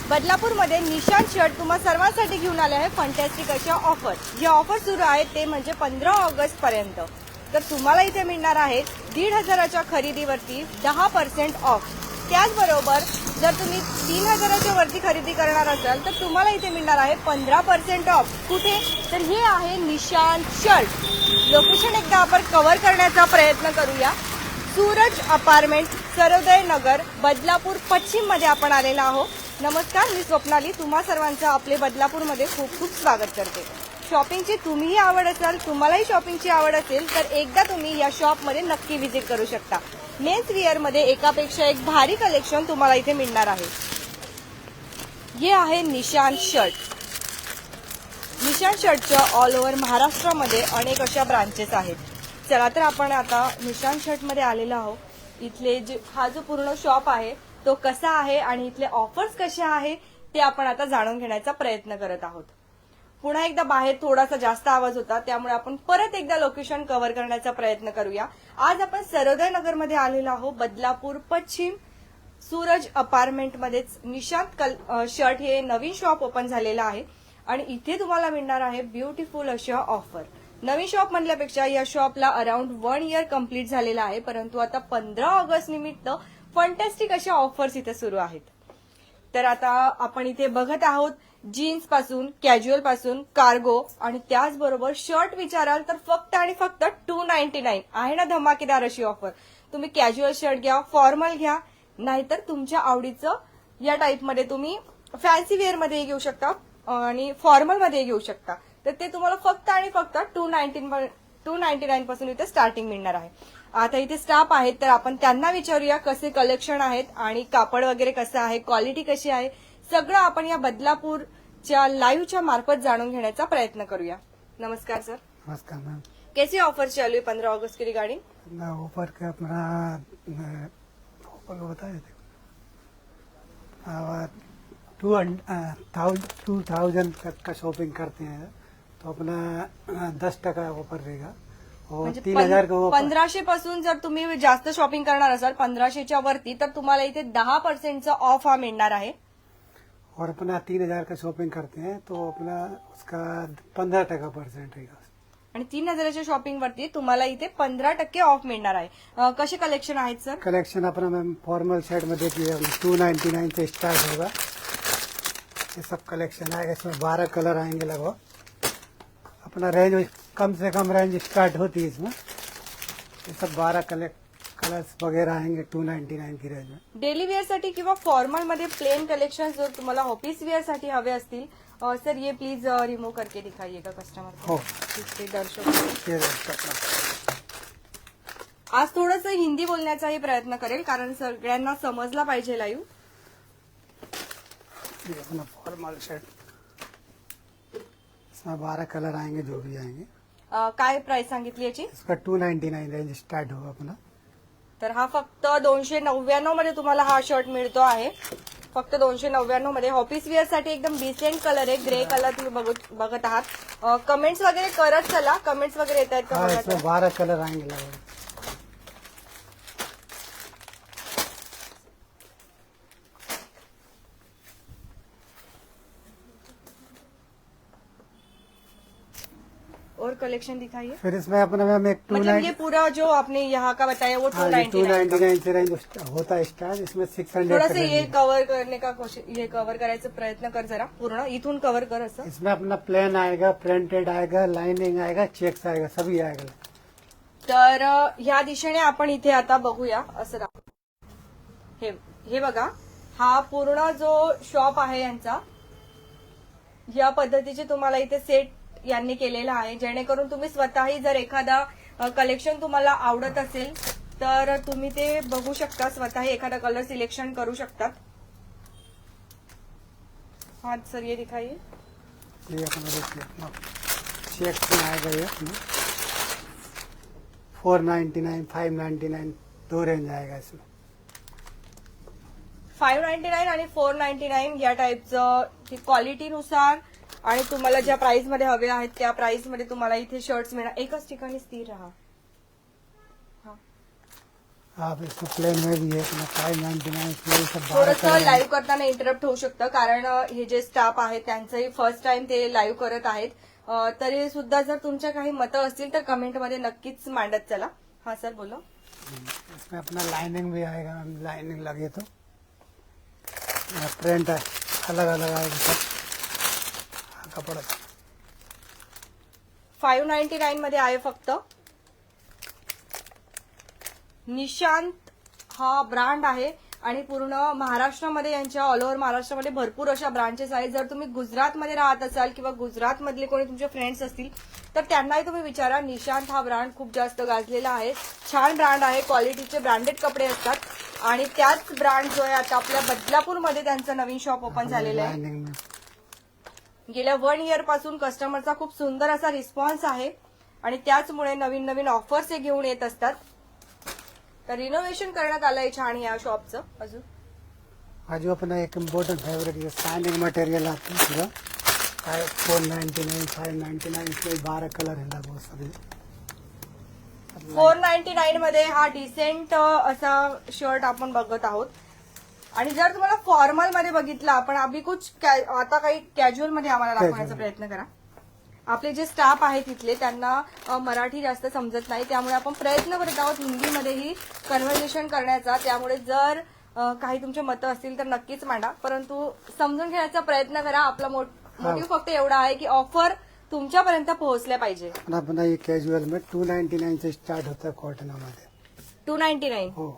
बदलापूरमध्ये Nishant shirt तुम्हा सर्वांसाठी घेऊन आले आहे फंटॅस्टिक अशा ऑफर. जे ऑफर सुरू आहे ते म्हणजे 15 ऑगस्ट पर्यंत. तर तुम्हाला इथे मिळणार आहे 1,500च्या खरेदीवरती 10% ऑफ. त्याचबरोबर जर तुम्ही 3,000च्या वरती खरेदी करणार असाल तर तुम्हाला इथे मिळणार आहे 15% ऑफ. कुठे तर हे आहे निशांत शर्ट. लोकेशन एकदा आपण कव्हर करण्याचा प्रयत्न करूया. सूरज अपार्टमेंट, सर्वोदय नगर, बदलापूर पश्चिम मध्ये आपण आलेला आहोत. नमस्कार, मी स्वप्नाली. तुम्हा सर्वांचं आपले बदलापूरमध्ये खूप खूप स्वागत करते. शॉपिंगची तुम्हीही आवड असाल, तुम्हालाही शॉपिंगची आवड असेल तर एकदा तुम्ही या शॉपमध्ये नक्की व्हिजिट करू शकता. मेन्स वेअर मध्ये एकापेक्षा एक भारी कलेक्शन तुम्हाला इथे मिळणार आहे. हे आहे निशांत शर्ट. निशांत शर्टच्या ऑल ओव्हर महाराष्ट्रामध्ये अनेक अशा ब्रांचेस आहेत. चला तर आपण आता निशांत शर्ट मध्ये आलेलो आहोत. इथले हा जो पूर्ण शॉप आहे तो कसा आहे आणि इथले ऑफर्स कसे आहे ते आपण आता जाणून घेण्याचा प्रयत्न करत आहोत. पुन्हा एकदा बाहेर थोडासा जास्त आवाज होता त्यामुळे आपण परत एकदा लोकेशन कव्हर करण्याचा प्रयत्न करूया. आज आपण सर्वोदय नगर मध्ये आलेलो आहोत. बदलापूर पश्चिम सूरज अपार्टमेंट मध्येच निशांत शर्ट हे नवीन शॉप ओपन झालेलं आहे आणि इथे तुम्हाला मिळणार आहे ब्युटिफुल अशा ऑफर. नवीन शॉप म्हणल्यापेक्षा या शॉपला अराउंड 1 इयर कंप्लीट झालेला आहे, परंतु आता 15 ऑगस्ट निमित्त फंटॅस्टिक अशा ऑफर्स इथे सुरू आहेत. तर आता आपण इथे बघत आहोत जीन्स पासून, कॅज्युअल पासून, कार्गो आणि त्याचबरोबर शर्ट विचाराल तर फक्त आणि फक्त 299 आहे ना धमाकेदार अशी ऑफर. तुम्ही कॅज्युअल शर्ट घ्या, फॉर्मल घ्या, नाहीतर तुमच्या आवडीचं या टाईपमध्ये तुम्ही फॅन्सी वेअर मध्ये घेऊ शकता आणि फॉर्मल मध्ये घेऊ शकता. तर ते तुम्हाला फक्त आणि फक्त 299 पासून इथे स्टार्टिंग मिळणार आहे. आता इथे स्टाफ आहेत तर आपण त्यांना विचारूया कसे कलेक्शन आहेत आणि कापड वगैरे कसं आहे, क्वालिटी कशी आहे, सगळं आपण या बदलापूरच्या लाईव्हच्या मार्फत जाणून घेण्याचा प्रयत्न करूया. नमस्कार सर. नमस्कार मैम. कैसी ऑफर चालू है 15 अगस्त की रिगार्डिंग? ऑफर का अपना ऑफर बताए थे 2,000 तक का शॉपिंग करते हैं तो अपना 10% ऑफर रहेगा और 3,000 का ऑफर. 1500 पासून जर तुम्ही जास्त शॉपिंग करणार असाल 1500च्या वरती तर तुम्हाला इथे 10% ऑफ हा मिळणार आहे. और अपना 3,000 का शॉपिंग करते हैं तो अपना उसका 15% रहेगा. आणि 3,000च्या शॉपिंग वरती तुम्हाला इथे 15% ऑफ मिळणार आहे. कसे कलेक्शन आहेत सर? कलेक्शन अपना मैम फॉर्मल शर्ट में देखिए 299 से स्टार्ट होगा. ये सब कलेक्शन आएगा. इसमें 12 कलर आएंगे लगभग. अपना रेंज कम से कम रेंज स्टार्ट होती है इसमें. ये सब 12 कलर्स वगैरह आएंगे 299 की रेंज में. डेली वेअर साठी किंवा फॉर्मल मध्ये प्लेन कलेक्शन जर तुम्हाला ऑफिस वेअर साठी हवे असतील सर ये प्लीज रिमूव करके दिखाइएगा कस्टमर हो. दर्शक ये देखो. आज थोडंसं हिंदी बोलण्याचाही प्रयत्न करेल कारण सगळ्यांना समजला पाहिजे लाईव्ह. ये अपना फॉर्मल शर्ट. इसमें 12 कलर आएंगे जो भी आएंगे. काय प्राइस सांगितली याची? इसका 299 रेंज स्टार्ट होगा अपना. तर हा फक्त 299 मध्ये तुम्हाला हा शर्ट मिळतो आहे. फक्त 299 मध्ये ऑफिस वेअर साठी एकदम डिसेंट कलर आहे. ग्रे कलर तुम्ही बघत आहात. कमेंट्स वगैरे करत चला. कमेंट्स वगैरे येत आहेत का हाँ, बघा. इसमें 12 कलर आएंगे लगभग. और कलेक्शन दिखाइए. फिर इसमें अपना मैम एक मतलब ये पूरा जो आपने यहाँ का बताया वो 299 299 से रेंज होता है स्टार्ट. इसमें 600 थोड़ा का सा ये रेंज. कव्हर करने का कोशिश, ये कव्हर करायचा प्रयत्न कर जरा पूर्ण इथून कव्हर कर असं. इसमें अपना प्लेन आएगा, प्रिंटेड आएगा, लाइनिंग आएगा, चेक्स आएगा, सभी आएगा. तर ह्या दिशेने आपण इथे आता बघूया. असं दाखव. हे बघा, हा पूर्ण जो शॉप आहे यांचा या पद्धतीचे तुम्हाला इथे सेट यांनी केलेला आहे जेणेकरून तुम्ही स्वतःही जर एखादा कलेक्शन तुम्हाला आवडत असेल तर तुम्ही ते बघू शकता. स्वतःही एखादा कलर सिलेक्शन करू शकतात. हाँ सर ये दिखाइए. ये अपना देखिए अपना चेक्स में आएगा. ये 499, 599 दो रेंज आएगा इसमें. 599 आणि 499 या टाईपचं क्वालिटीनुसार आणि तुम्हाला ज्या प्राइस मध्ये हवे आहेत त्या प्राइस मध्ये तुम्हाला इथे शर्ट्स मिळणार. एकच ठिकाणी स्थिर राहा. आप इसको प्लेन में भी है अपना 599 ये सब 12 थोडंसं कलर लाईव्ह करताना इंटरप्ट होऊ शकतं कारण हे जे स्टाफ आहेत त्यांचंही फर्स्ट टाइम ते लाईव्ह करत आहेत. तरी सुद्धा जर तुमच्या काही मतं असतील तर कमेंटमध्ये नक्कीच मांडत चला. हा सर बोलो. इसमें अपना लाइनिंग भी आएगा, लाइनिंग लगे तो प्रिंट है अलग अलग आएगा सब कपड़ा. 599 मध्ये आहे फक्त. निशांत हा ब्रँड आहे आणि पूर्ण महाराष्ट्रामध्ये यांच्या ऑल ओव्हर महाराष्ट्रामध्ये भरपूर अशा ब्रांचेस आहेत. जर तुम्ही गुजरातमध्ये राहत असाल किंवा गुजरातमधले कोणी तुमचे फ्रेंड्स असतील तर त्यांनाही तुम्ही विचारा. निशांत हा ब्रँड खूप जास्त गाजलेला आहे. छान ब्रँड आहे. क्वालिटीचे ब्रँडेड कपडे असतात आणि त्याच ब्रँड जो आहे आता आपल्या बदलापूरमध्ये त्यांचं नवीन शॉप ओपन झालेलं आहे. लाइनिंग में गेल्या 1 इयर पासून कस्टमरचा खूप सुंदर असा रिस्पॉन्स आहे आणि त्याचमुळे नवीन नवीन ऑफर्स हे घेऊन येत असतात. तर रिनोव्हेशन करण्यात आलंय छान या शॉपचं. अजून आज अपना एक इम्पोर्टेंट फैब्रिक ये साइनिंग मटेरियल आता है पूरा 499 599 इसमें 12 कलर है लगभग सभी. 499 मध्ये हा डिसेंट असा शर्ट आपण बघत आहोत. आणि जर तुम्हाला फॉर्मल मध्ये बघितलं आपण अभी कुछ आता काही कॅज्युअल मध्ये आम्हाला दाखवण्याचा प्रयत्न करा. आपले जे स्टाफ आहेत तिथले त्यांना मराठी जास्त समजत नाही त्यामुळे आपण प्रयत्न करत आहोत हिंदीमध्येही कन्व्हर्सेशन करण्याचा. त्यामुळे जर काही तुमचे मतं असतील तर नक्कीच मांडा परंतु समजून घेण्याचा प्रयत्न करा. आपला मोटिव्ह फक्त एवढा आहे की ऑफर तुमच्यापर्यंत पोहोचल्या पाहिजे. अपना ये कैजुअल में 299 से स्टार्ट होता है कॉटन हमारे. 299. हो